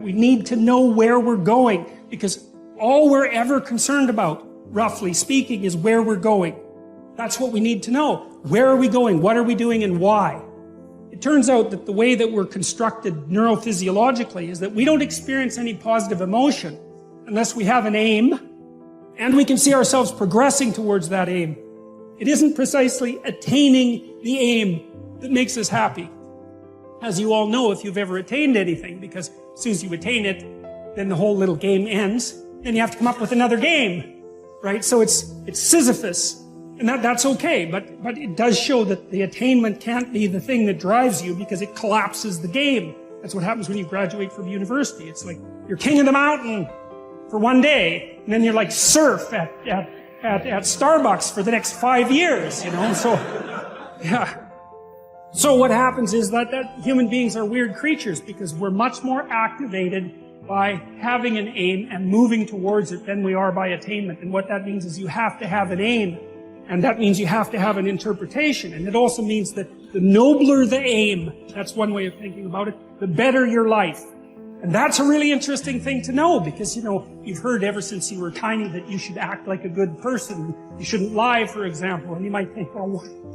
We need to know where we're going, because all we're ever concerned about, roughly speaking, is where we're going. That's what we need to know. Where are we going? What are we doing? And why? It turns out that the way that we're constructed neurophysiologically is that we don't experience any positive emotion unless we have an aim and we can see ourselves progressing towards that aim. It isn't precisely attaining the aim that makes us happy. As you all know, if you've ever attained anything, because as soon as you attain it, then the whole little game ends, then you have to come up with another game, right? So it's Sisyphus, and that's okay, but it does show that the attainment can't be the thing that drives you, because it collapses the game. That's what happens when you graduate from university. It's like you're king of the mountain for one day, and then you're like surf at Starbucks for the next 5 years, you know? So, yeah. So what happens is that human beings are weird creatures, because we're much more activated by having an aim and moving towards it than we are by attainment. And what that means is you have to have an aim, and that means you have to have an interpretation. And it also means that the nobler the aim, that's one way of thinking about it, the better your life. And that's a really interesting thing to know, because, you know, you've heard ever since you were tiny that you should act like a good person. You shouldn't lie, for example. And you might think, well,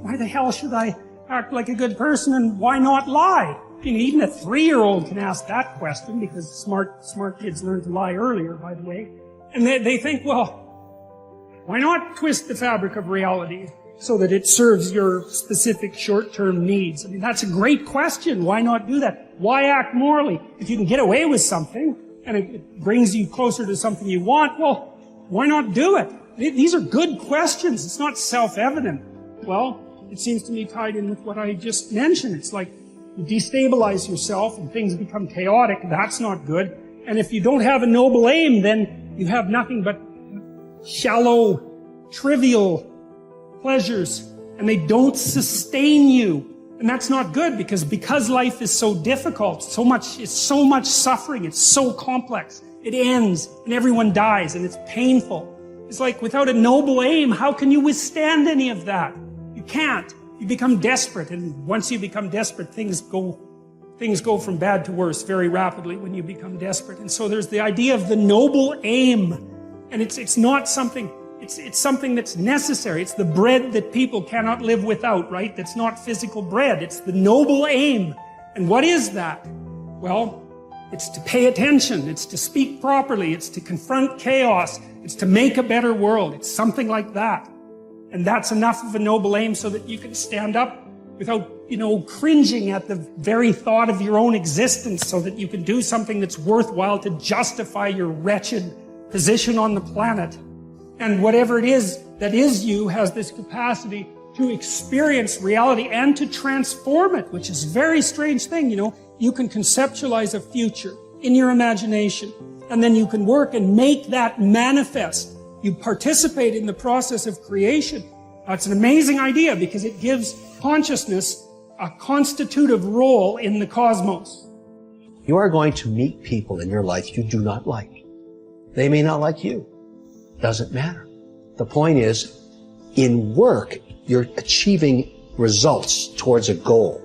why the hell should I act like a good person, and why not lie? I mean, even a 3-year-old can ask that question, because smart kids learn to lie earlier, by the way. And they think, well, why not twist the fabric of reality so that it serves your specific short-term needs? I mean, that's a great question. Why not do that? Why act morally? If you can get away with something, and it brings you closer to something you want, well, why not do it? These are good questions. It's not self-evident. Well, it seems to me tied in with what I just mentioned. It's like you destabilize yourself and things become chaotic. That's not good. And if you don't have a noble aim, then you have nothing but shallow, trivial pleasures, and they don't sustain you. And that's not good, because life is so difficult, it's so much suffering, it's so complex. It ends, and everyone dies, and it's painful. It's like, without a noble aim, how can you withstand any of that? You can't. You become desperate, and once you become desperate, things go from bad to worse very rapidly when you become desperate. And so there's the idea of the noble aim, and it's not something, it's something that's necessary. It's the bread that people cannot live without, right? That's not physical bread. It's the noble aim. And what is that? Well, it's to pay attention. It's to speak properly. It's to confront chaos. It's to make a better world. It's something like that. And that's enough of a noble aim so that you can stand up without, cringing at the very thought of your own existence, so that you can do something that's worthwhile to justify your wretched position on the planet. And whatever it is that is you has this capacity to experience reality and to transform it, which is a very strange thing, You can conceptualize a future in your imagination, and then you can work and make that manifest. You participate in the process of creation. That's an amazing idea, because it gives consciousness a constitutive role in the cosmos. You are going to meet people in your life you do not like. They may not like you. Doesn't matter. The point is, in work, you're achieving results towards a goal.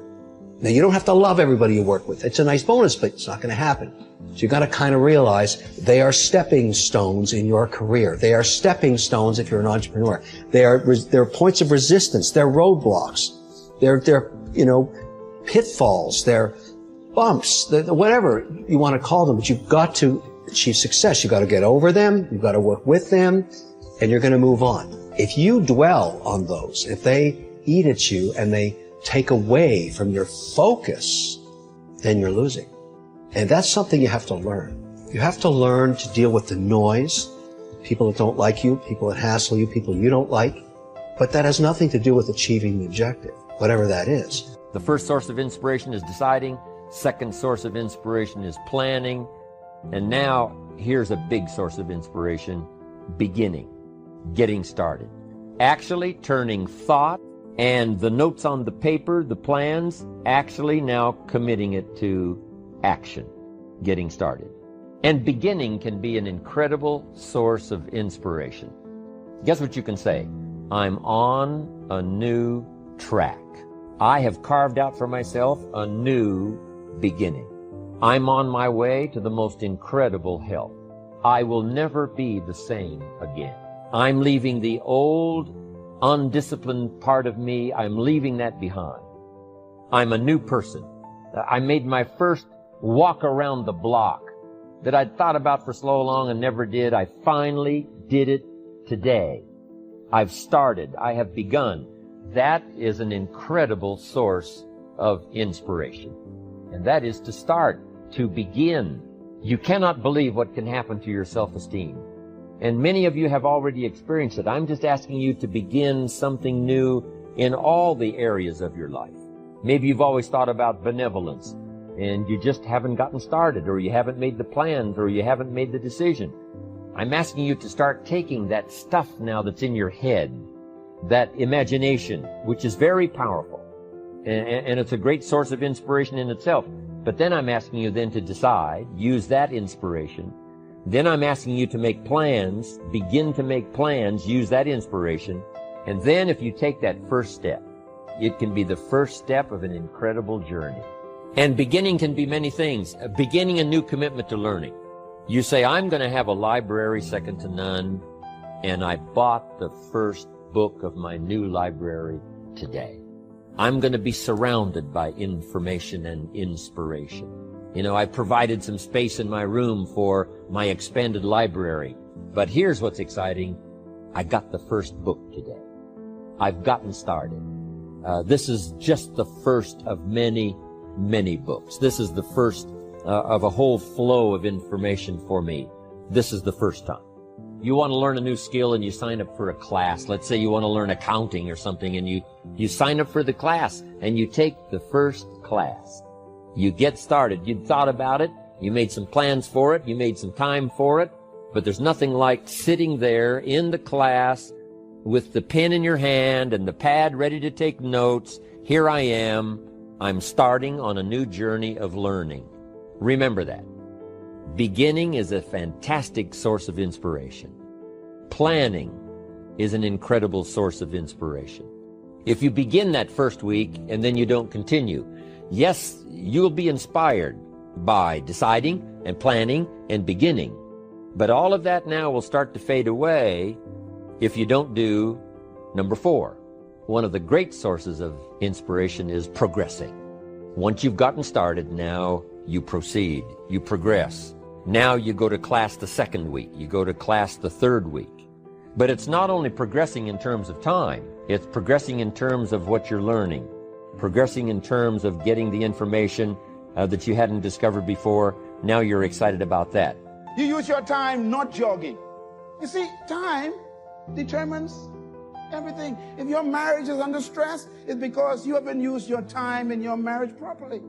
Now, you don't have to love everybody you work with. It's a nice bonus, but it's not going to happen. So you got to kind of realize they are stepping stones in your career. They are stepping stones if you're an entrepreneur. They're points of resistance. They're roadblocks. They're pitfalls. They're bumps. Whatever you want to call them. But you've got to achieve success. You've got to get over them. You've got to work with them, and you're going to move on. If you dwell on those, if they eat at you and they take away from your focus, then you're losing. And that's something you have to learn. You have to learn to deal with the noise, people that don't like you, people that hassle you, people you don't like. But that has nothing to do with achieving the objective, whatever that is. The first source of inspiration is deciding. Second source of inspiration is planning. And now, here's a big source of inspiration: beginning, getting started. Actually turning thought and the notes on the paper, the plans, actually now committing it to action, getting started. And beginning can be an incredible source of inspiration. Guess what you can say? I'm on a new track. I have carved out for myself a new beginning. I'm on my way to the most incredible health. I will never be the same again. I'm leaving the old, undisciplined part of me. I'm leaving that behind. I'm a new person. I made my first walk around the block that I'd thought about for so long and never did. I finally did it today. I've started. I have begun. That is an incredible source of inspiration. And that is to start, to begin. You cannot believe what can happen to your self-esteem. And many of you have already experienced it. I'm just asking you to begin something new in all the areas of your life. Maybe you've always thought about benevolence, and you just haven't gotten started, or you haven't made the plans, or you haven't made the decision. I'm asking you to start taking that stuff now that's in your head, that imagination, which is very powerful, and it's a great source of inspiration in itself. But then I'm asking you then to decide, use that inspiration. Then I'm asking you to make plans, begin to make plans, use that inspiration. And then if you take that first step, it can be the first step of an incredible journey. And beginning can be many things. Beginning a new commitment to learning. You say, I'm going to have a library second to none, and I bought the first book of my new library today. I'm going to be surrounded by information and inspiration. You know, I provided some space in my room for my expanded library. But here's what's exciting. I got the first book today. I've gotten started. This is just the first of many, many books. This is the first of a whole flow of information for me. This is the first time. You want to learn a new skill and you sign up for a class. Let's say you want to learn accounting or something, and you sign up for the class and you take the first class. You get started. You thought about it. You made some plans for it. You made some time for it. But there's nothing like sitting there in the class with the pen in your hand and the pad ready to take notes. Here I am. I'm starting on a new journey of learning. Remember that. Beginning is a fantastic source of inspiration. Planning is an incredible source of inspiration. If you begin that first week and then you don't continue, yes, you'll be inspired by deciding and planning and beginning. But all of that now will start to fade away if you don't do number 4. One of the great sources of inspiration is progressing. Once you've gotten started, now you proceed, you progress. Now you go to class the second week, you go to class the third week. But it's not only progressing in terms of time, it's progressing in terms of what you're learning, progressing in terms of getting the information that you hadn't discovered before. Now you're excited about that. You use your time not jogging. You see, time determines everything. If your marriage is under stress, it's because you haven't used your time in your marriage properly.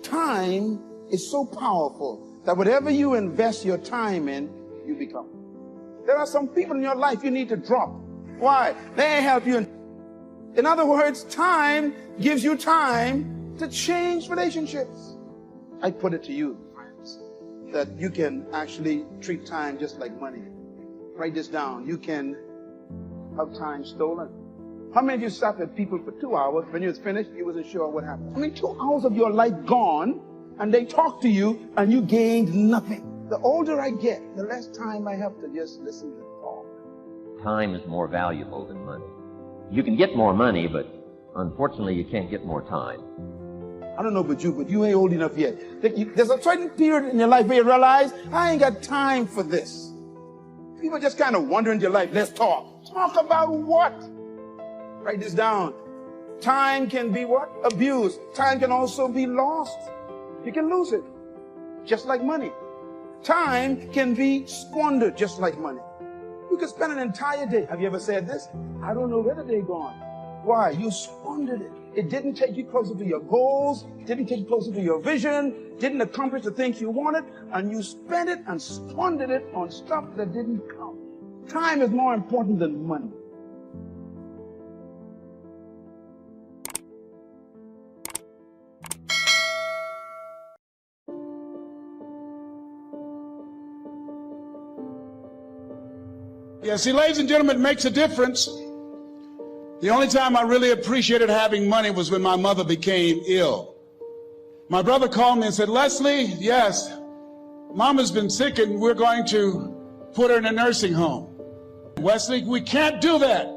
Time is so powerful that whatever you invest your time in, you become. There are some people in your life you need to drop. Why? They ain't help you. In other words, time gives you time to change relationships. I put it to you, friends, that you can actually treat time just like money. Write this down. You can have time stolen. How many of you sat with people for 2 hours? When you was finished, you wasn't sure what happened. I mean, 2 hours of your life gone, and they talked to you, and you gained nothing. The older I get, the less time I have to just listen to talk. Time is more valuable than money. You can get more money, but unfortunately you can't get more time. I don't know about you, but you ain't old enough yet. There's a certain period in your life where you realize, I ain't got time for this. People just kind of wonder in your life, let's talk. Talk about what? Write this down. Time can be what? Abused. Time can also be lost. You can lose it, just like money. Time can be squandered, just like money. You can spend an entire day. Have you ever said this? I don't know where the day gone. Why? You squandered it. It didn't take you closer to your goals, didn't take you closer to your vision, didn't accomplish the things you wanted, and you spent it and squandered it on stuff that didn't count. Time is more important than money. Yeah, see, ladies and gentlemen, it makes a difference. The only time I really appreciated having money was when my mother became ill. My brother called me and said, Leslie, yes, Mama's been sick and we're going to put her in a nursing home. Wesley, we can't do that.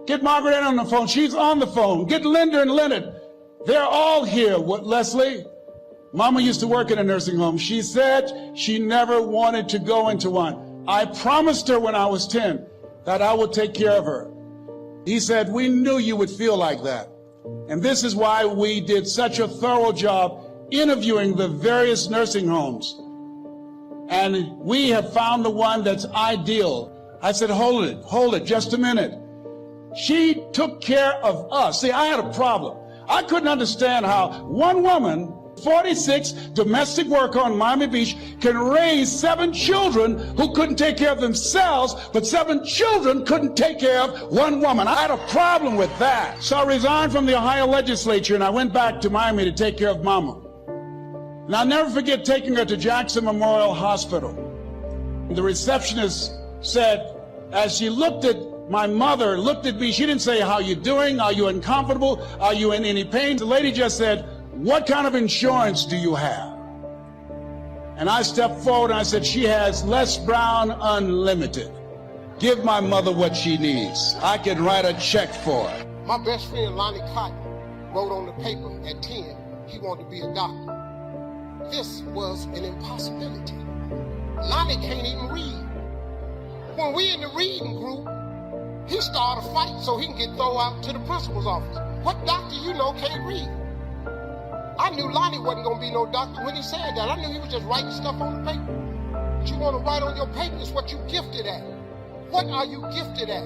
Get Margaret Ann on the phone. She's on the phone. Get Linda and Leonard. They're all here. What, Leslie? Mama used to work in a nursing home. She said she never wanted to go into one. I promised her when I was 10 that I would take care of her. He said, we knew you would feel like that. And this is why we did such a thorough job interviewing the various nursing homes. And we have found the one that's ideal. I said, hold it, just a minute. She took care of us. See, I had a problem. I couldn't understand how one woman, 46, domestic worker on Miami Beach, can raise 7 children who couldn't take care of themselves, but 7 children couldn't take care of one woman. I had a problem with that. So I resigned from the Ohio legislature and I went back to Miami to take care of Mama. And I'll never forget taking her to Jackson Memorial Hospital. The receptionist said, as she looked at my mother, looked at me, she didn't say, how you doing? Are you uncomfortable? Are you in any pain? The lady just said, what kind of insurance do you have? And I stepped forward and I said, she has Les Brown Unlimited. Give my mother what she needs. I can write a check for her. My best friend, Lonnie Cotton, wrote on the paper at 10, he wanted to be a doctor. This was an impossibility. Lonnie can't even read. When we in the reading group, he started a fight so he can get thrown out to the principal's office. What doctor you know can't read? I knew Lonnie wasn't going to be no doctor when he said that. I knew he was just writing stuff on the paper. What you want to write on your paper is what you're gifted at. What are you gifted at?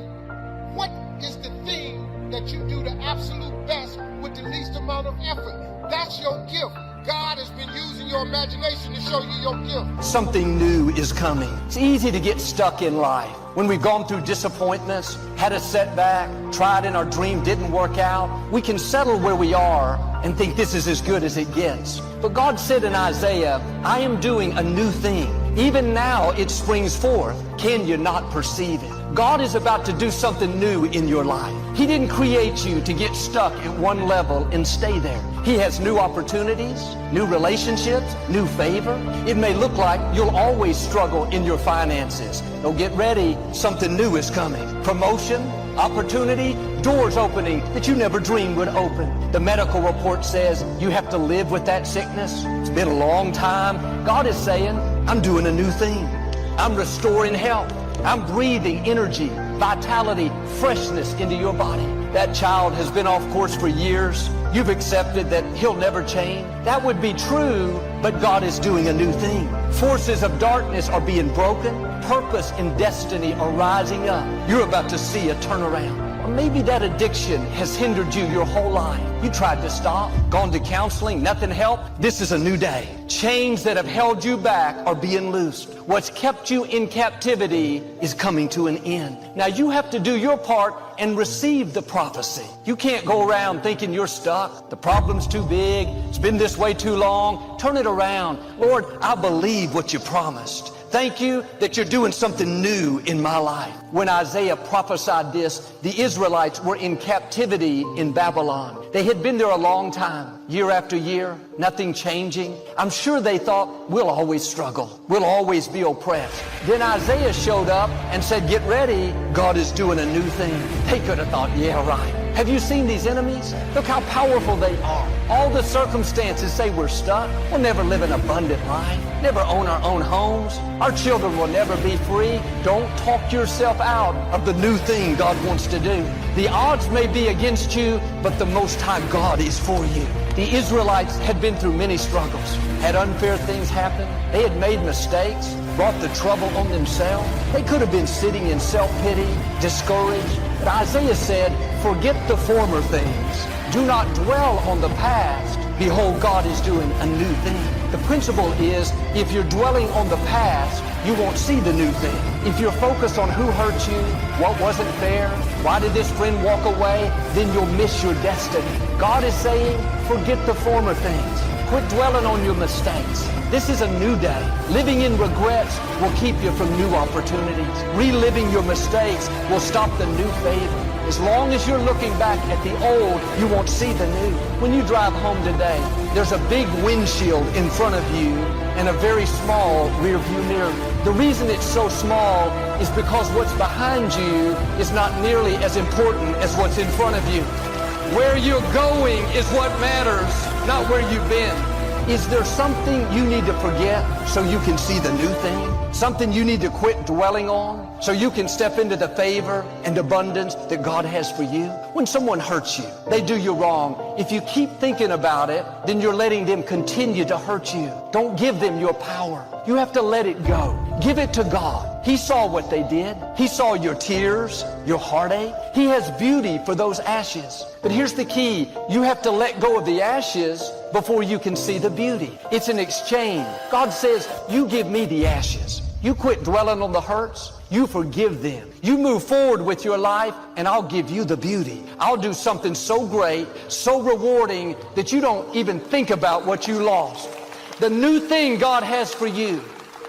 What is the thing that you do the absolute best with the least amount of effort? That's your gift. God has been using your imagination to show you your gift. Something new is coming. It's easy to get stuck in life. When we've gone through disappointments, had a setback, tried and our dream didn't work out, we can settle where we are and think this is as good as it gets. But God said in Isaiah, I am doing a new thing. Even now it springs forth. Can you not perceive it? God is about to do something new in your life. He didn't create you to get stuck at one level and stay there. He has new opportunities, new relationships, new favor. It may look like you'll always struggle in your finances. So get ready, something new is coming. Promotion, opportunity, doors opening that you never dreamed would open. The medical report says you have to live with that sickness. It's been a long time. God is saying, I'm doing a new thing. I'm restoring health. I'm breathing energy, vitality, freshness into your body. That child has been off course for years. You've accepted that he'll never change. That would be true, but God is doing a new thing. Forces of darkness are being broken. Purpose and destiny are rising up. You're about to see a turnaround. Or maybe that addiction has hindered you your whole life. You tried to stop, gone to counseling, nothing helped. This is a new day. Chains that have held you back are being loosed. What's kept you in captivity is coming to an end. Now you have to do your part and receive the prophecy. You can't go around thinking you're stuck. The problem's too big. It's been this way too long. Turn it around. Lord, I believe what you promised. Thank you that you're doing something new in my life. When Isaiah prophesied this, the Israelites were in captivity in Babylon. They had been there a long time, year after year, nothing changing. I'm sure they thought, we'll always struggle. We'll always be oppressed. Then Isaiah showed up and said, get ready. God is doing a new thing. They could have thought, yeah, right. Have you seen these enemies? Look how powerful they are. All the circumstances say we're stuck. We'll never live an abundant life, never own our own homes. Our children will never be free. Don't talk yourself out of the new thing God wants to do. The odds may be against you, but the Most High God is for you. The Israelites had been through many struggles, had unfair things happen. They had made mistakes, brought the trouble on themselves. They could have been sitting in self-pity, discouraged. But Isaiah said, forget the former things. Do not dwell on the past. Behold, God is doing a new thing. The principle is, if you're dwelling on the past, you won't see the new thing. If you're focused on who hurt you, what wasn't fair, why did this friend walk away, then you'll miss your destiny. God is saying, forget the former things. Quit dwelling on your mistakes. This is a new day. Living in regrets will keep you from new opportunities. Reliving your mistakes will stop the new favor. As long as you're looking back at the old, you won't see the new. When you drive home today, there's a big windshield in front of you and a very small rear view mirror. The reason it's so small is because what's behind you is not nearly as important as what's in front of you. Where you're going is what matters, not where you've been. Is there something you need to forget so you can see the new thing? Something you need to quit dwelling on so you can step into the favor and abundance that God has for you? When someone hurts you, they do you wrong, if you keep thinking about it, then you're letting them continue to hurt you. Don't give them your power. You have to let it go. Give it to God. He saw what they did. He saw your tears, your heartache. He has beauty for those ashes. But here's the key. You have to let go of the ashes before you can see the beauty. It's an exchange. God says, you give me the ashes. You quit dwelling on the hurts. You forgive them. You move forward with your life, and I'll give you the beauty. I'll do something so great, so rewarding, that you don't even think about what you lost. The new thing God has for you,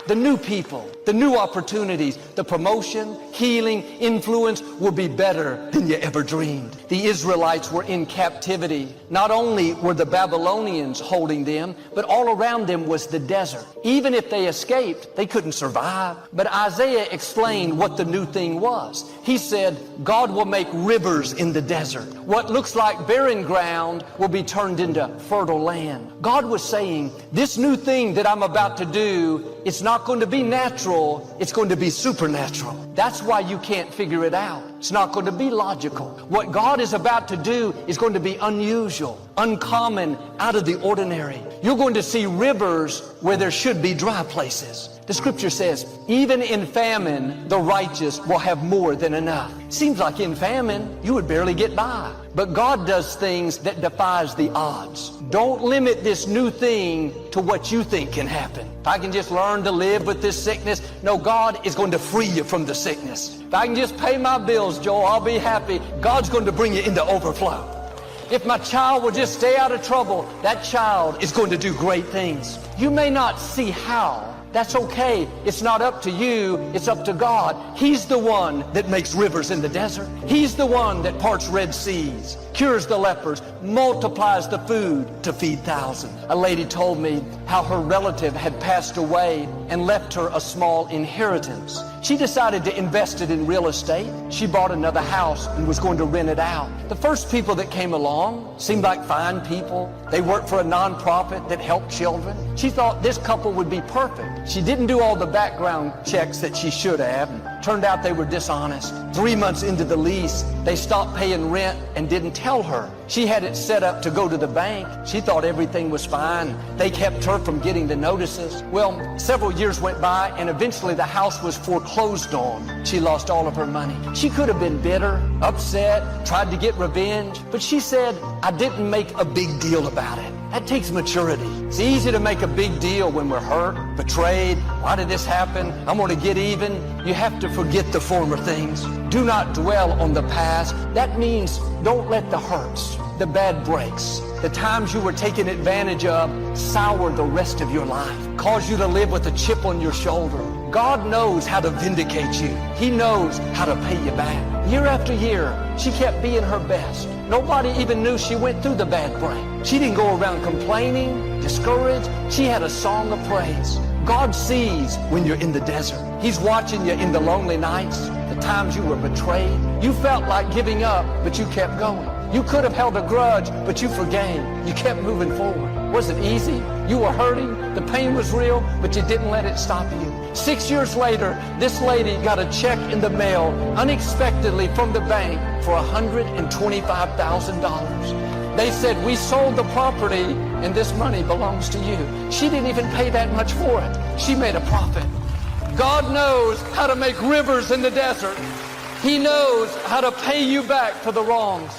the new people, the new opportunities, the promotion, healing, influence will be better than you ever dreamed. The Israelites were in captivity. Not only were the Babylonians holding them, but all around them was the desert. Even if they escaped, they couldn't survive. But Isaiah explained what the new thing was. He said, God will make rivers in the desert. What looks like barren ground will be turned into fertile land. God was saying, this new thing that I'm about to do, it's not going to be natural, it's going to be supernatural. That's why you can't figure it out. It's not going to be logical. What God is about to do is going to be unusual, uncommon, out of the ordinary. You're going to see rivers where there should be dry places. The scripture says, even in famine, the righteous will have more than enough. Seems like in famine, you would barely get by. But God does things that defies the odds. Don't limit this new thing to what you think can happen. If I can just learn to live with this sickness, no, God is going to free you from the sickness. If I can just pay my bills, Joel, I'll be happy. God's going to bring you into overflow. If my child will just stay out of trouble, that child is going to do great things. You may not see how. That's okay. It's not up to you. It's up to God. He's the one that makes rivers in the desert. He's the one that parts Red Seas, cures the lepers, multiplies the food to feed thousands. A lady told me how her relative had passed away and left her a small inheritance. She decided to invest it in real estate. She bought another house and was going to rent it out. The first people that came along seemed like fine people. They worked for a nonprofit that helped children. She thought this couple would be perfect. She didn't do all the background checks that she should have. Turned out they were dishonest. 3 months into the lease, they stopped paying rent and didn't tell her. She had it set up to go to the bank. She thought everything was fine. They kept her from getting the notices. Well, several years went by and eventually the house was foreclosed on. She lost all of her money. She could have been bitter, upset, tried to get revenge, but she said, I didn't make a big deal about it. That takes maturity. It's easy to make a big deal when we're hurt, betrayed. Why did this happen? I'm going to get even. You have to forget the former things. Do not dwell on the past. That means don't let the hurts, the bad breaks, the times you were taken advantage of sour the rest of your life, cause you to live with a chip on your shoulder. God knows how to vindicate you. He knows how to pay you back. Year after year, she kept being her best. Nobody even knew she went through the bad break. She didn't go around complaining, discouraged. She had a song of praise. God sees when you're in the desert. He's watching you in the lonely nights, the times you were betrayed. You felt like giving up, but you kept going. You could have held a grudge, but you forgave. You kept moving forward. Was it easy? You were hurting. The pain was real, but you didn't let it stop you. 6 years later, this lady got a check in the mail unexpectedly from the bank for $125,000. They said, we sold the property and this money belongs to you. She didn't even pay that much for it. She made a profit. God knows how to make rivers in the desert. He knows how to pay you back for the wrongs.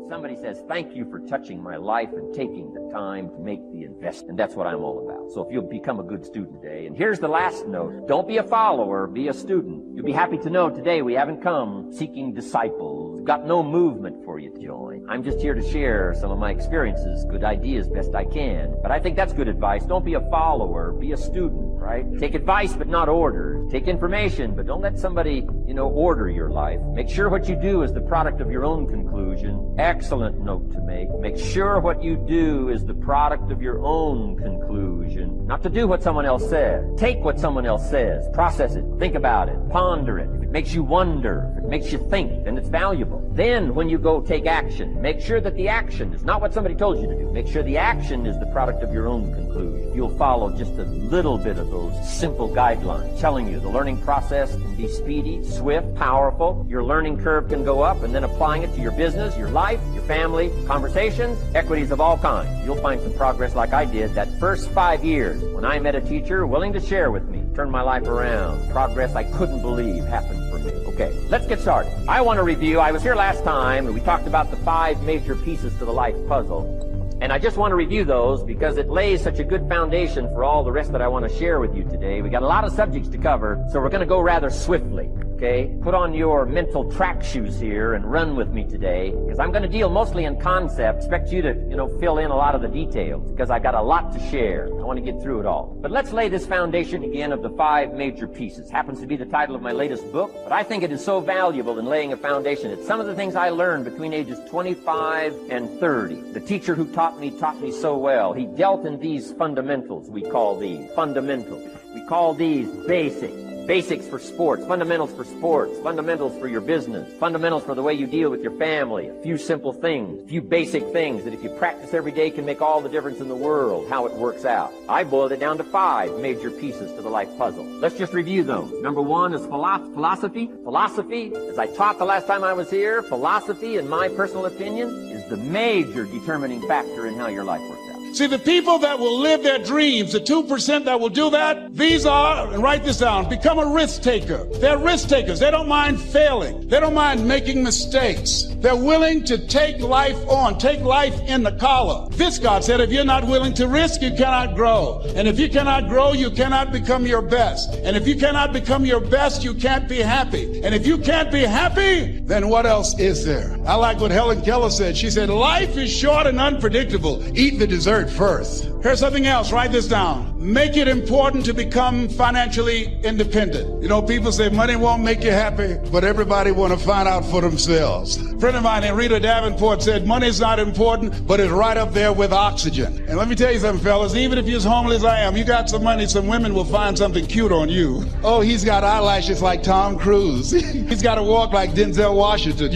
Somebody says, thank you for touching my life and taking the time to make the investment. And that's what I'm all about. So if you'll become a good student today, and here's the last note, don't be a follower, be a student. You'll be happy to know today we haven't come seeking disciples. We've got no movement for you to join. I'm just here to share some of my experiences, good ideas best I can. But I think that's good advice. Don't be a follower, be a student, right? Take advice but not orders. Take information, but don't let somebody, order your life. Make sure what you do is the product of your own conclusion. Excellent note to make. Make sure what you do is the product of your own conclusion. Not to do what someone else says. Take what someone else says. Process it. Think about it. Ponder it. If it makes you wonder, if it makes you think, then it's valuable. Then when you go take action, make sure that the action is not what somebody told you to do. Make sure the action is the product of your own conclusion. You'll follow just a little bit of those simple guidelines telling you the learning process can be speedy, swift, powerful. Your learning curve can go up, and then applying it to your business, your life, your family, conversations, equities of all kinds. You'll find some progress like I did that first 5 years when I met a teacher willing to share with me, turn my life around. Progress I couldn't believe happened for me. Okay, let's get started. I want to review. I was here last time and we talked about the 5 major pieces to the life puzzle. And I just want to review those because it lays such a good foundation for all the rest that I want to share with you today. We got a lot of subjects to cover, so we're going to go rather swiftly. Okay? Put on your mental track shoes here and run with me today, because I'm going to deal mostly in concept. Expect you to, fill in a lot of the details, because I got a lot to share. I want to get through it all. But let's lay this foundation again of the 5 major pieces. Happens to be the title of my latest book, but I think it is so valuable in laying a foundation. It's some of the things I learned between ages 25 and 30. The teacher who taught me so well. He dealt in these fundamentals, we call these. Fundamentals. We call these basics. Basics for sports, fundamentals for sports, fundamentals for your business, fundamentals for the way you deal with your family. A few simple things, a few basic things that if you practice every day can make all the difference in the world, how it works out. I boiled it down to 5 major pieces to the life puzzle. Let's just review those. Number 1 is philosophy. Philosophy, as I taught the last time I was here, philosophy, in my personal opinion, is the major determining factor in how your life works out. See, the people that will live their dreams, the 2% that will do that, these are, and write this down, become a risk taker. They're risk takers. They don't mind failing. They don't mind making mistakes. They're willing to take life on, take life in the collar. This, God said, if you're not willing to risk, you cannot grow. And if you cannot grow, you cannot become your best. And if you cannot become your best, you can't be happy. And if you can't be happy, then what else is there? I like what Helen Keller said. She said, life is short and unpredictable. Eat the dessert first. Here's something else. Write this down. Make it important to become financially independent. People say money won't make you happy, but everybody want to find out for themselves. A friend of mine, Rita Davenport, said money's not important, but it's right up there with oxygen. And let me tell you something, fellas, even if you're as homeless as I am, you got some money, some women will find something cute on you. Oh, he's got eyelashes like Tom Cruise. He's got to walk like Denzel Washington,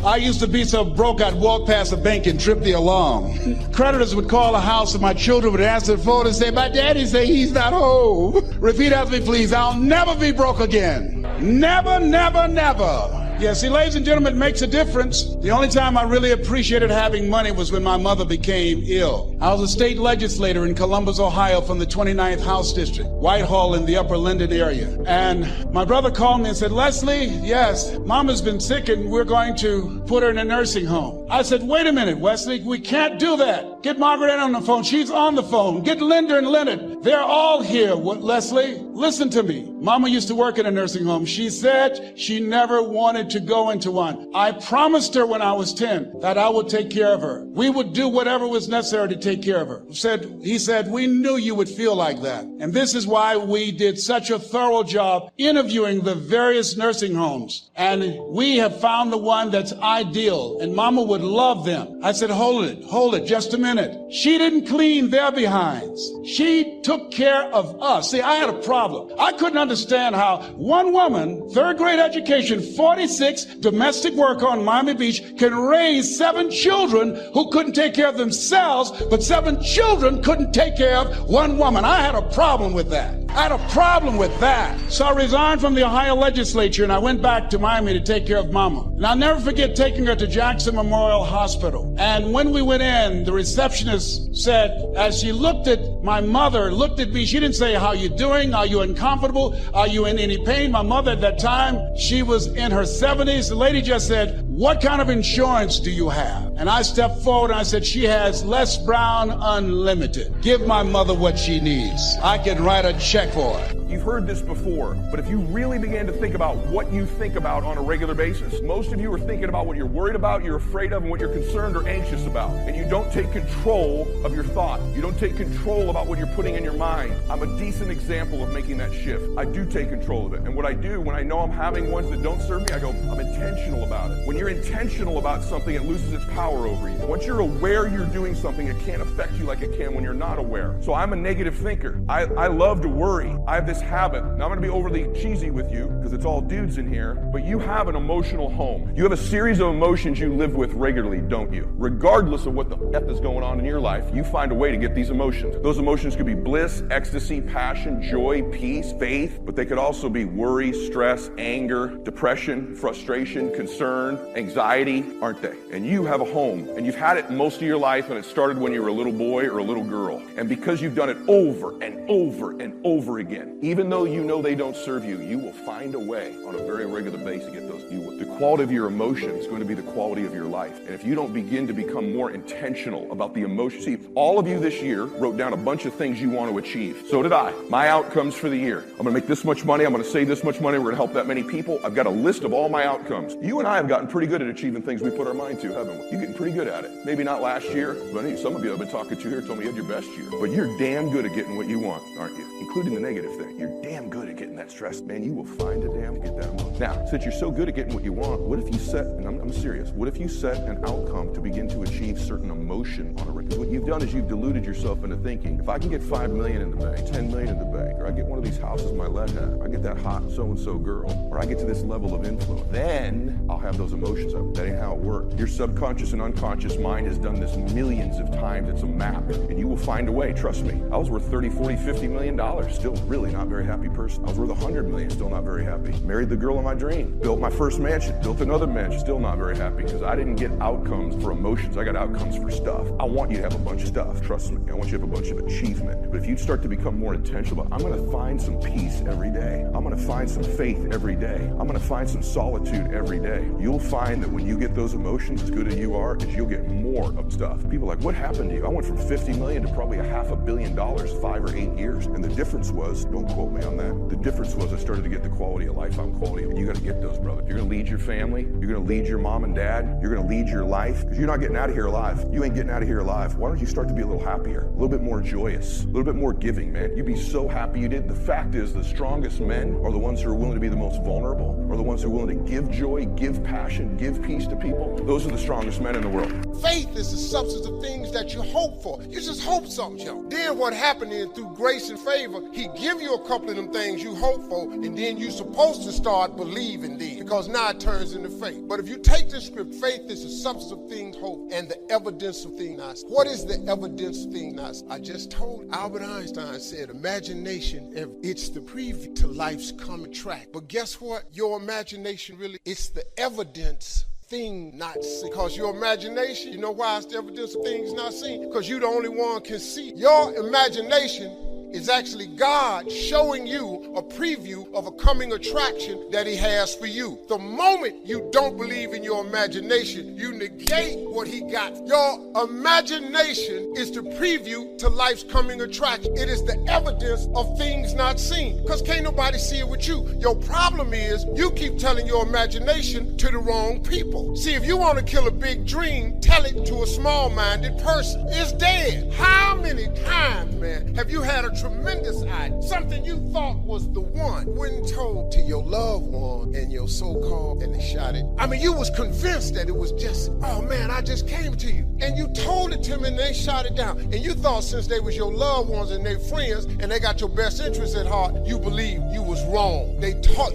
I used to be so broke I'd walk past a bank and trip the alarm. Creditors would call a house and my children would answer the phone and say, my daddy say he's not home. Repeat after me, please. I'll never be broke again. Never, never, never. Yeah, see, ladies and gentlemen, it makes a difference. The only time I really appreciated having money was when my mother became ill. I was a state legislator in Columbus, Ohio from the 29th House District, Whitehall in the Upper Linden area. And my brother called me and said, Leslie, yes, Mama's been sick and we're going to put her in a nursing home. I said, wait a minute, Wesley, we can't do that. Get Margaret Ann on the phone. She's on the phone. Get Linda and Leonard. They're all here. Leslie, listen to me. Mama used to work in a nursing home. She said she never wanted to go into one. I promised her when I was 10 that I would take care of her. We would do whatever was necessary to take care of her. He said, we knew you would feel like that. And this is why we did such a thorough job interviewing the various nursing homes. And we have found the one that's ideal. And Mama would love them. I said, hold it, just a minute. She didn't clean their behinds. She took care of us. See, I had a problem. I couldn't understand how one woman, 3rd grade education, 46, domestic worker on Miami Beach, can raise 7 children who couldn't take care of themselves, but 7 children couldn't take care of one woman. I had a problem with that. So I resigned from the Ohio legislature and I went back to Miami to take care of Mama. And I'll never forget taking her to Jackson Memorial Hospital. And when we went in, the receptionist said, as she looked at my mother, looked at me, she didn't say, how you doing? Are you uncomfortable? Are you in any pain? My mother at that time, she was in her 70s. The lady just said, what kind of insurance do you have? And I stepped forward and I said, she has Les Brown Unlimited. Give my mother what she needs. I can write a check for her. You've heard this before, but if you really began to think about what you think about on a regular basis, most of you are thinking about what you're worried about, you're afraid of, and what you're concerned or anxious about. And you don't take control of your thought. You don't take control about what you're putting in your mind. I'm a decent example of making that shift. I do take control of it. And what I do when I know I'm having ones that don't serve me, I go, I'm intentional about it. When you're intentional about something, it loses its power over you. Once you're aware you're doing something, it can't affect you like it can when you're not aware. So I'm a negative thinker. I love to worry. I have this habit. Now I'm going to be overly cheesy with you because it's all dudes in here, but you have an emotional home. You have a series of emotions you live with regularly, don't you? Regardless of what the F is going on in your life, you find a way to get these emotions. Those emotions could be bliss, ecstasy, passion, joy, peace, faith, but they could also be worry, stress, anger, depression, frustration, concern, anxiety, aren't they? And you have a home, and you've had it most of your life, and it started when you were a little boy or a little girl. And because you've done it over and over and over again, even though you know they don't serve you, you will find a way on a very regular basis to get those. The quality of your emotion is going to be the quality of your life. And if you don't begin to become more intentional about the emotion, see, all of you this year wrote down a bunch of things you want to achieve. So did I. My outcomes for the year. I'm going to make this much money. I'm going to save this much money. We're going to help that many people. I've got a list of all my outcomes. You and I have gotten pretty good at achieving things we put our mind to, haven't we? You're getting pretty good at it. Maybe not last year, but some of you I've been talking to here told me you had your best year. But you're damn good at getting what you want, aren't you? Including the negative thing. You're damn good at getting that stress. Man, you will find a damn to get that emotion. Now, since you're so good at getting what you want, what if you set, and I'm serious, what if you set an outcome to begin to achieve certain emotion on a regular? What you've done is you've deluded yourself into thinking, if I can get $5 million in the bank, $10 million in the bank, or I get one of these houses my lead hat, or I get that hot so-and-so girl, or I get to this level of influence, then I'll have those emotions. That ain't how it works. Your subconscious and unconscious mind has done this millions of times. It's a map, and you will find a way. Trust me. I was worth 30, 40, 50 million dollars. Still really not very happy person. I was worth 100 million. Still not very happy. Married the girl of my dream. Built my first mansion. Built another mansion. Still not very happy because I didn't get outcomes for emotions. I got outcomes for stuff. I want you to have a bunch of stuff. Trust me. I want you to have a bunch of achievement. But if you start to become more intentional about, I'm going to find some peace every day. I'm going to find some faith every day. I'm going to find some solitude every day. You'll find that when you get those emotions, as good as you are, is you'll get more of stuff. People are like, what happened to you? I went from 50 million to probably $500 million, 5 or 8 years. And the difference was, don't quote me on that. The difference was I started to get the quality of life I'm quality. And you got to get those, brother. If you're going to lead your family, you're going to lead your mom and dad, you're going to lead your life, because you're not getting out of here alive. You ain't getting out of here alive. Why don't you start to be a little happier, a little bit more joyous, a little bit more giving, man? You'd be so happy you did. The fact is, the strongest men are the ones who are willing to be the most vulnerable, are the ones who are willing to give joy, give passion, give peace to people. Those are the strongest men in the world. Faith is the substance of things that you hope for. You just hope something, Joe. Then what happened is, through grace and favor, he give you a couple of them things you hope for, and then you're supposed to start believing then, because now it turns into faith. But if you take this script, faith is the substance of things hoped and the evidence of things not seen. What is the evidence of things not seen? I just told Albert Einstein said, imagination, it's the preview to life's coming track. But guess what? Your imagination really, it's the evidence thing not seen. Because your imagination, you know why it's the evidence of things not seen? Because you're the only one can see. Your imagination is actually God showing you a preview of a coming attraction that he has for you. The moment you don't believe in your imagination, you negate what he got. Your imagination is the preview to life's coming attraction. It is the evidence of things not seen, because can't nobody see it with you. Your problem is you keep telling your imagination to the wrong people. See, if you want to kill a big dream, tell it to a small-minded person. It's dead. How many times, man, have you had a tremendous idea, something you thought was the one, when told to your loved one and your so-called, and they shot it? I mean, you was convinced that it was just, oh man, I just came to you. And you told it to them and they shot it down. And you thought since they was your loved ones and they friends and they got your best interests at heart, you believed you was wrong.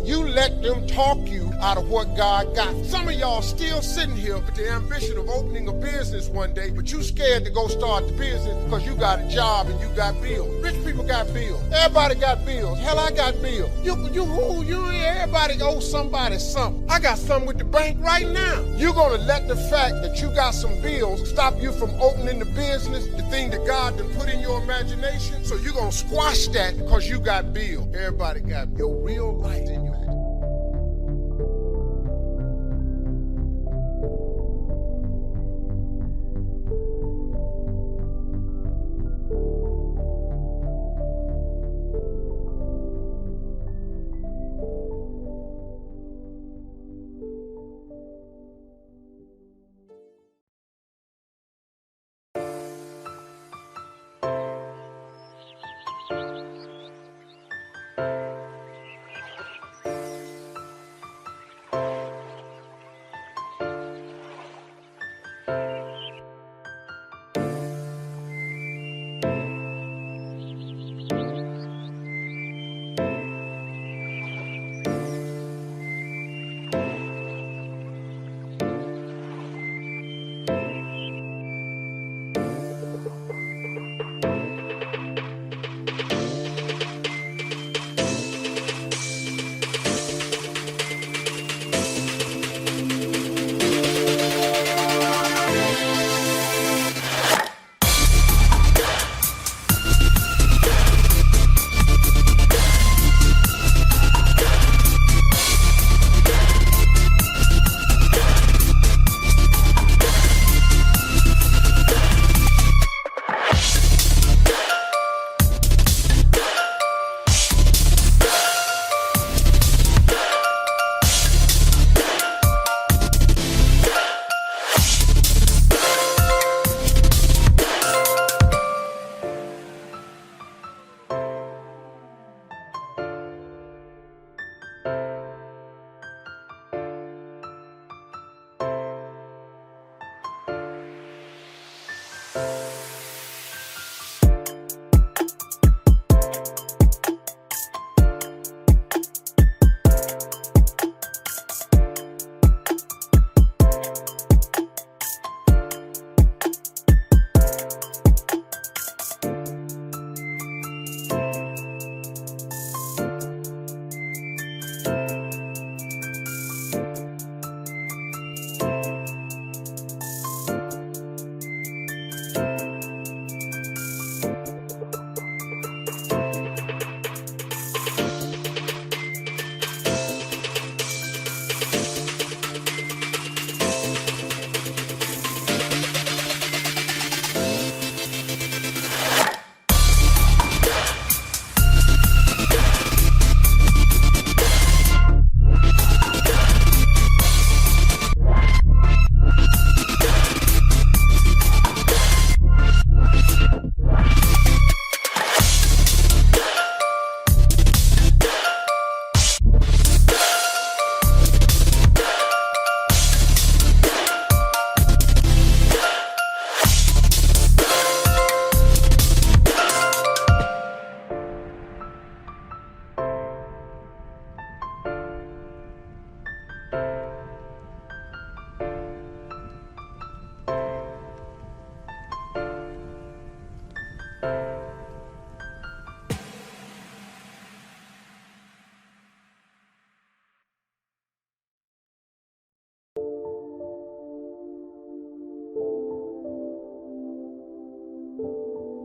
You let them talk you out of what God got. Some of y'all still sitting here with the ambition of opening a business one day, but you scared to go start the business because you got a job and you got bills. Rich people got bills. Everybody got bills. Hell, I got bills. Everybody owes somebody something. I got something with the bank right now. You're gonna let the fact that you got some bills stop you from opening the business, the thing that God done put in your imagination? So you're gonna squash that because you got bills. Everybody got your real life in you.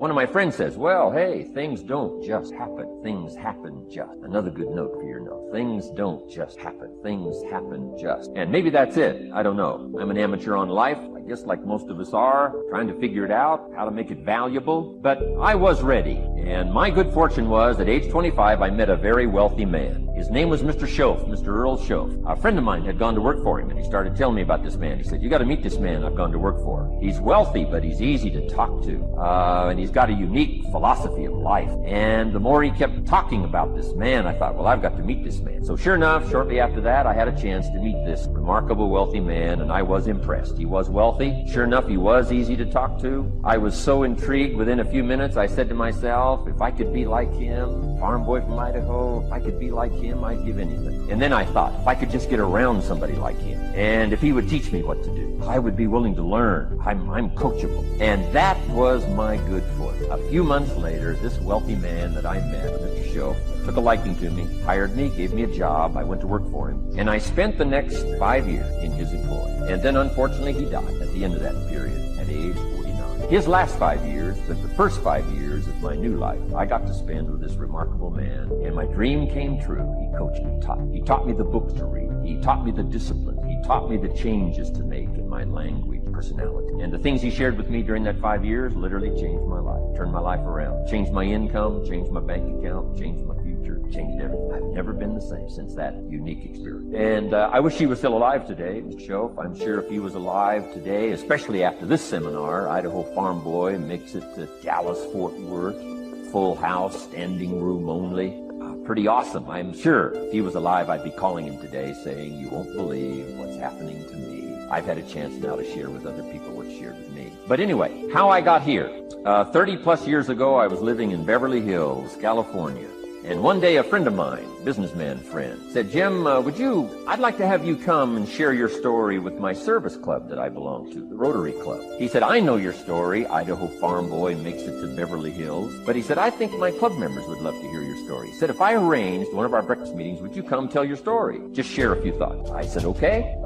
One of my friends says, well, hey, things don't just happen. Things happen just. Another good note for your note. Things don't just happen. Things happen just. And maybe that's it. I don't know. I'm an amateur on life. I guess like most of us are, trying to figure it out, how to make it valuable. But I was ready. And my good fortune was, at age 25, I met a very wealthy man. His name was Mr. Schoaf, Mr. Earl Schoaf. A friend of mine had gone to work for him, and he started telling me about this man. He said, you got to meet this man I've gone to work for. He's wealthy, but he's easy to talk to. And he's got a unique philosophy of life. And the more he kept talking about this man, I thought, well, I've got to meet this man. So sure enough, shortly after that, I had a chance to meet this remarkable wealthy man, and I was impressed. He was wealthy. Sure enough, he was easy to talk to. I was so intrigued, within a few minutes, I said to myself, if I could be like him, farm boy from Idaho, if I could be like him, I'd give anything. And then I thought, if I could just get around somebody like him, and if he would teach me what to do, I would be willing to learn. I'm coachable. And that was my good fortune. A few months later, this wealthy man that I met, Mr. Schoaf, took a liking to me, hired me, gave me a job. I went to work for him. And I spent the next 5 years in his employ. And then, unfortunately, he died at the end of that period at age 49. His last 5 years, but the first 5 years of my new life, I got to spend with this remarkable man. And my dream came true. He coached me, He taught me the books to read. He taught me the discipline. He taught me the changes to make in my language, personality. And the things he shared with me during that 5 years literally changed my life, turned my life around, changed my income, changed my bank account, changed my future, changed everything. I've never been the same since that unique experience. And I wish he was still alive today, Mr. Schoaf. I'm sure if he was alive today, especially after this seminar, Idaho Farm Boy makes it to Dallas-Fort Worth, full house, standing room only. Pretty awesome. I'm sure if he was alive, I'd be calling him today saying, you won't believe what's happening to me. I've had a chance now to share with other people what's shared with me. But anyway, how I got here. 30 plus years ago, I was living in Beverly Hills, California. And one day a friend of mine, businessman friend, said, Jim, I'd like to have you come and share your story with my service club that I belong to, the Rotary Club. He said, I know your story, Idaho Farm Boy makes it to Beverly Hills. But he said, I think my club members would love to hear your story. He said, if I arranged one of our breakfast meetings, would you come tell your story? Just share a few thoughts. I said, okay.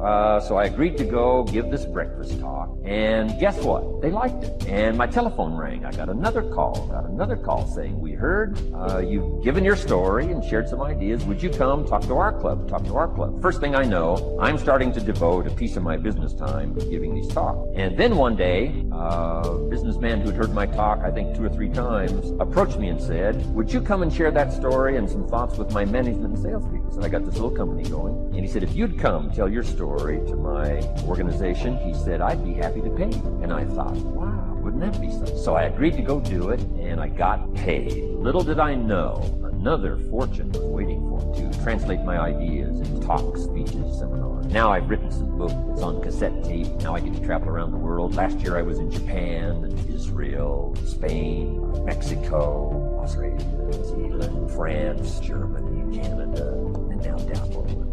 So I agreed to go give this breakfast talk. And guess what? They liked it. And my telephone rang. I got another call saying, we heard you've given your story and shared some ideas. Would you come talk to our club? First thing I know, I'm starting to devote a piece of my business time to giving these talks. And then one day, a businessman who'd heard my talk, I think 2 or 3 times, approached me and said, would you come and share that story and some thoughts with my management and salespeople? So I got this little company going. And he said, if you'd come tell your story to my organization, he said, I'd be happy to pay you. And I thought, wow, wouldn't that be something? So I agreed to go do it, and I got paid. Little did I know, another fortune was waiting for me to translate my ideas in talks, speeches, seminars. Now I've written some books. It's on cassette tape. Now I get to travel around the world. Last year I was in Japan, and Israel, Spain, Mexico, Australia, New Zealand, France, Germany, Canada, and now down below.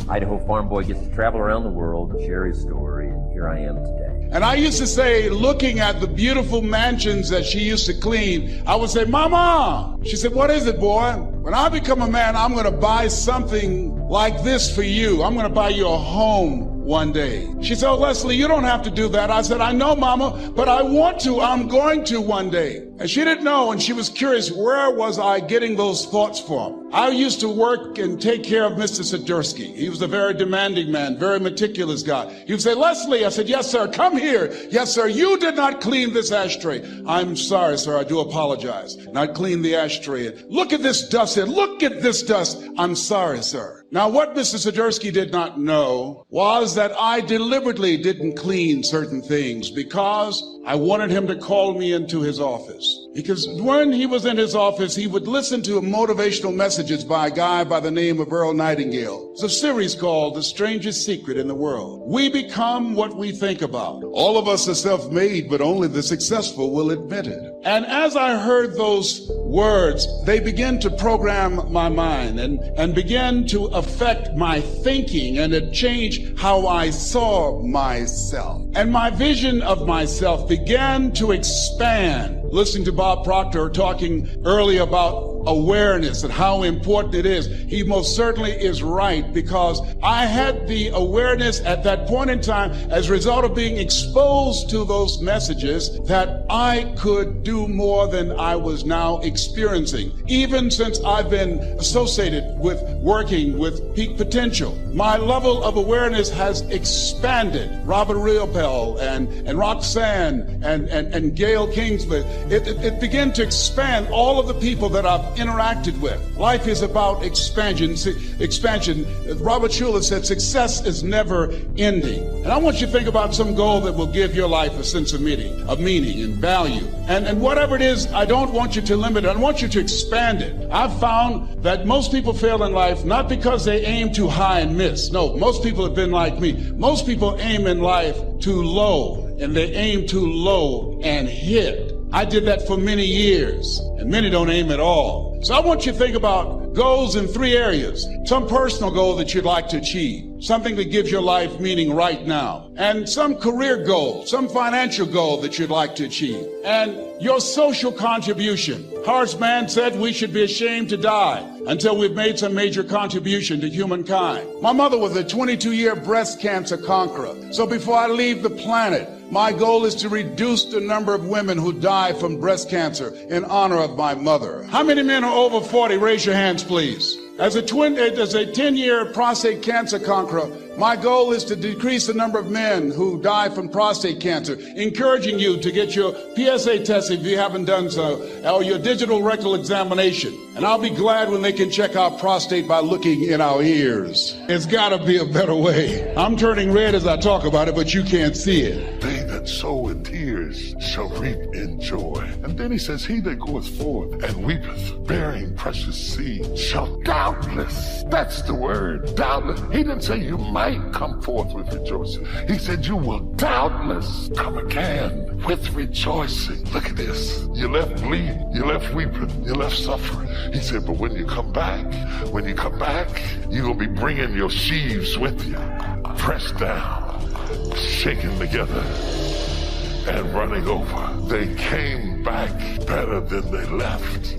Idaho Farm Boy gets to travel around the world and share his story, and here I am today. And I used to say, looking at the beautiful mansions that she used to clean, I would say, Mama! She said, what is it, boy? When I become a man, I'm going to buy something like this for you. I'm going to buy you a home one day. She said, oh, Leslie, you don't have to do that. I said, I know, Mama, but I want to. I'm going to one day. And she didn't know, and she was curious, where was I getting those thoughts from? I used to work and take care of Mr. Sidursky. He was a very demanding man, very meticulous guy. He would say, Leslie, I said, yes, sir, come here. Yes, sir, you did not clean this ashtray. I'm sorry, sir, I do apologize. And I'd clean the ashtray. Look at this dust here. Look at this dust. I'm sorry, sir. Now, what Mr. Sidursky did not know was that I deliberately didn't clean certain things because I wanted him to call me into his office. Because when he was in his office, he would listen to motivational messages by a guy by the name of Earl Nightingale. It's a series called The Strangest Secret in the World. We become what we think about. All of us are self-made, but only the successful will admit it. And as I heard those words, they began to program my mind and began to affect my thinking, and it changed how I saw myself. And my vision of myself began to expand. Listening to Bob Proctor talking earlier about awareness and how important it is. He most certainly is right, because I had the awareness at that point in time, as a result of being exposed to those messages, that I could do more than I was now experiencing. Even since I've been associated with working with Peak Potential, my level of awareness has expanded. Robert Riopel and Roxanne and Gail Kingsley, it began to expand all of the people that I've interacted with. Life is about expansion. Robert Schuller said success is never ending. And I want you to think about some goal that will give your life a sense of meaning and value. And whatever it is, I don't want you to limit it. I want you to expand it. I've found that most people fail in life not because they aim too high and miss. No, most people have been like me. Most people aim in life too low, and they aim too low and hit. I did that for many years, and many don't aim at all. So I want you to think about goals in 3 areas. Some personal goal that you'd like to achieve, something that gives your life meaning right now, and some career goal, some financial goal that you'd like to achieve, and your social contribution. Horace Mann said we should be ashamed to die until we've made some major contribution to humankind. My mother was a 22-year breast cancer conqueror. So before I leave the planet, my goal is to reduce the number of women who die from breast cancer in honor of my mother. How many men are over 40? Raise your hands, please. As a 10-year prostate cancer conqueror, my goal is to decrease the number of men who die from prostate cancer, encouraging you to get your PSA test if you haven't done so, or your digital rectal examination. And I'll be glad when they can check our prostate by looking in our ears. It's gotta be a better way. I'm turning red as I talk about it, but you can't see it. They that sow in tears shall reap in joy. And then he says, he that goeth forth and weepeth, bearing precious seed, shall doubtless, that's the word, doubtless. He didn't say you might come forth with rejoicing. He said you will doubtless come again with rejoicing. Look at this. You left bleeding, you left weeping, you left suffering. He said, but when you come back, you're going to be bringing your sheaves with you, pressed down, shaken together, and running over. They came back better than they left.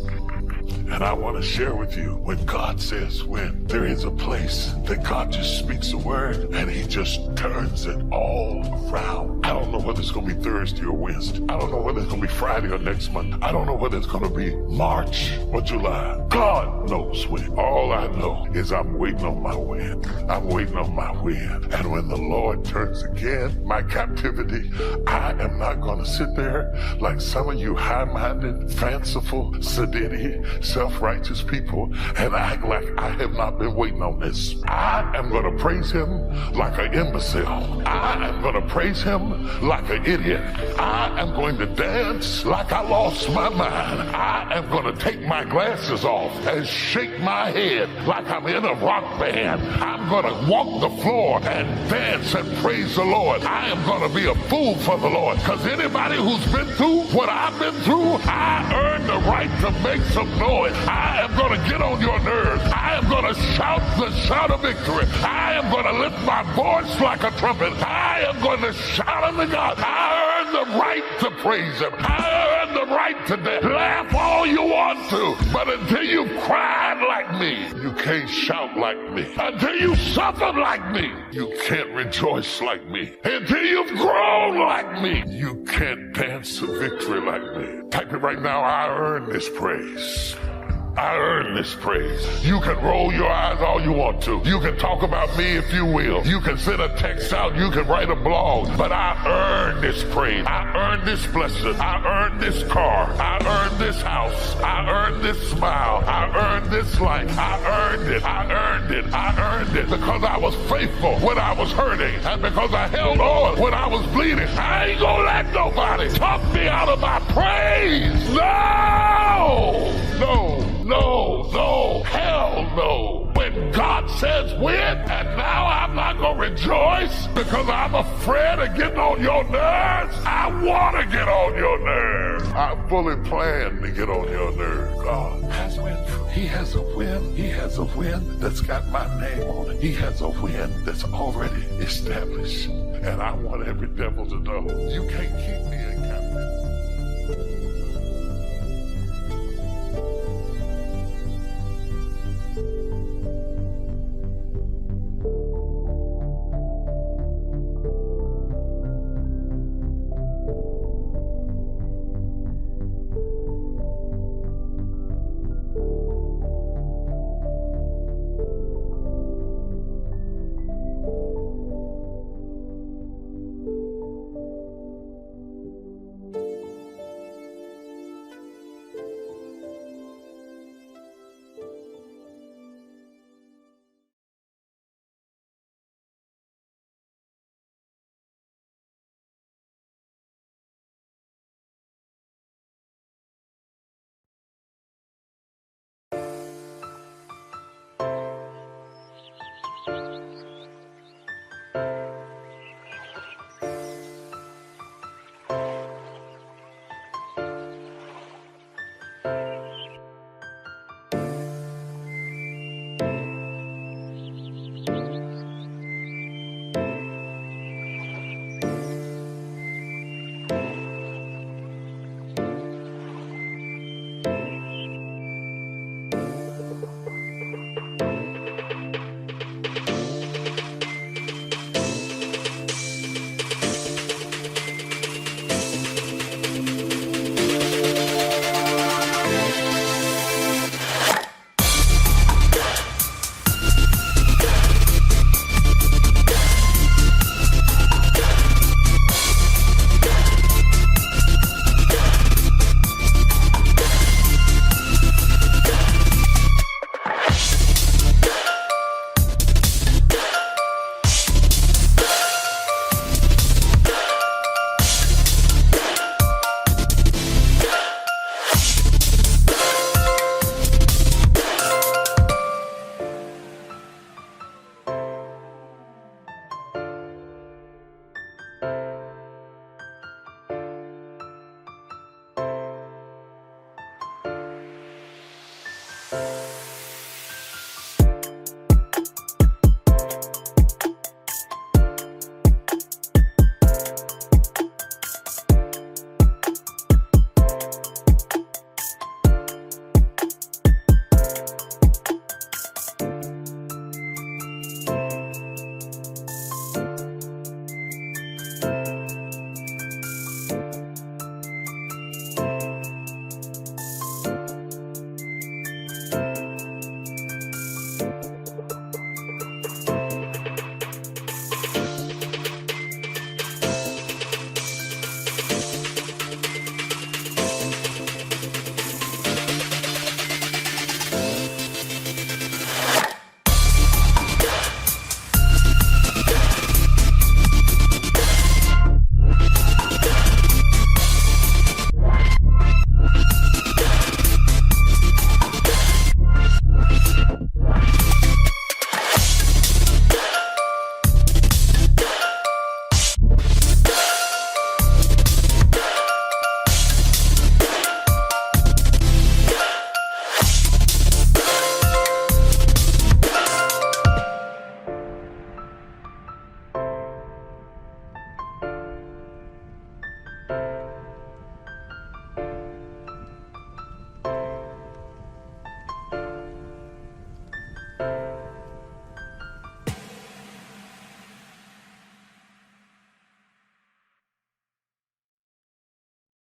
And I want to share with you, when God says when, there is a place that God just speaks a word and he just turns it all around. I don't know whether it's going to be Thursday or Wednesday. I don't know whether it's going to be Friday or next month. I don't know whether it's going to be March or July. God knows when. All I know is I'm waiting on my win. I'm waiting on my win. And when the Lord turns again my captivity, I am not going to sit there like some of you high-minded, fanciful, sedity, self-righteous people and act like I have not been waiting on this. I am going to praise him like an imbecile. I am going to praise him like an idiot. I am going to dance like I lost my mind. I am going to take my glasses off and shake my head like I'm in a rock band. I'm going to walk the floor and dance and praise the Lord. I am going to be a fool for the Lord, because anybody who's been through what I've been through, I earned the right to make some noise. I am going to get on your nerves. I am going to shout the shout of victory. I am going to lift my voice like a trumpet. I am going to shout unto God. I earn the right to praise him. I earn the right to dance. Laugh all you want to, but until you've cried like me, you can't shout like me. Until you suffered like me, you can't rejoice like me. Until you've grown like me, you can't dance a victory like me. Type it right now. I earn this praise. I earn this praise. You can roll your eyes all you want to. You can talk about me if you will. You can send a text out. You can write a blog. But I earn this praise. I earn this blessing. I earn this car. I earn this house. I earn this smile. I earn this life. I earned it. I earned it. I earned it because I was faithful when I was hurting, and because I held on when I was bleeding. I ain't gonna let nobody talk me out of my praise. No! No! No, no, hell no. When God says when, and now I'm not going to rejoice because I'm afraid of getting on your nerves. I want to get on your nerves. I fully plan to get on your nerves. God has win. He has a win. He has a win that's got my name on it. He has a win that's already established. And I want every devil to know you can't keep me in captivity.